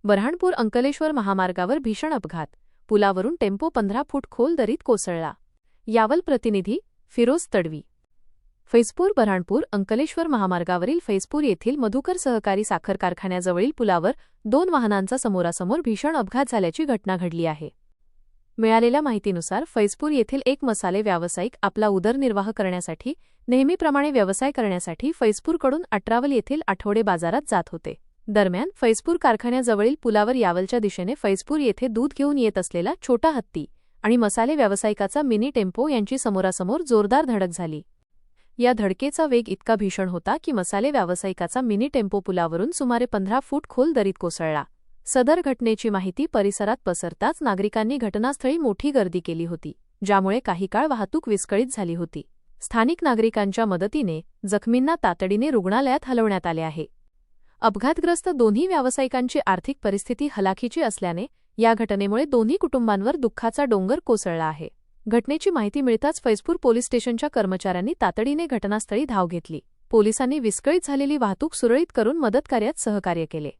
बऱ्हाणपूर अंकलेश्वर महामार्गावर भीषण अपघात, पुलावरून टेम्पो 15 फूट खोल दरीत कोसळला. यावल प्रतिनिधी फिरोज तडवी. फैजपूर बऱ्हाणपूर अंकलेश्वर महामार्गावरील फैजपूर येथील मधुकर सहकारी साखर कारखान्याजवळील पुलावर 2 वाहनांचा समोरासमोर भीषण अपघात झाल्याची घटना घडली आहे. मिळालेल्या माहितीनुसार फैजपूर येथील एक मसाले व्यावसायिक आपला उदरनिर्वाह करण्यासाठी नेहमीप्रमाणे व्यवसाय करण्यासाठी फैजपूरकडून अट्रावल येथील आठवडे बाजारात जात होते. दरम्यान फैजपूर कारखान्याजवळील पुलावर यावलच्या दिशेने फैजपूर येथे दूध घेऊन येत असलेला छोटा हत्ती आणि मसाले व्यावसायिकाचा मिनी टेम्पो यांची समोरासमोर जोरदार धडक झाली. या धडकेचा वेग इतका भीषण होता की मसाले व्यावसायिकाचा मिनी टेम्पो पुलावरून सुमारे 15 फूट खोल दरीत कोसळला. सदर घटनेची माहिती परिसरात पसरताच नागरिकांनी घटनास्थळी मोठी गर्दी केली होती, ज्यामुळे काही काळ वाहतूक विस्कळीत झाली होती. स्थानिक नागरिकांच्या मदतीने जखमींना तातडीने रुग्णालयात हलवण्यात आले आहे. अपघातग्रस्त दोन्ही व्यावसायिकांची आर्थिक परिस्थिती हलाखीची असल्याने या घटनेमुळे दोन्ही कुटुंबांवर दुःखाचा डोंगर कोसळला आहे. घटनेची माहिती मिळताच फैजपूर पोलीस स्टेशनच्या कर्मचाऱ्यांनी तातडीने घटनास्थळी धाव घेतली. पोलिसांनी विस्कळीत झालेली वाहतूक सुरळीत करून मदतकार्यात सहकार्य केले.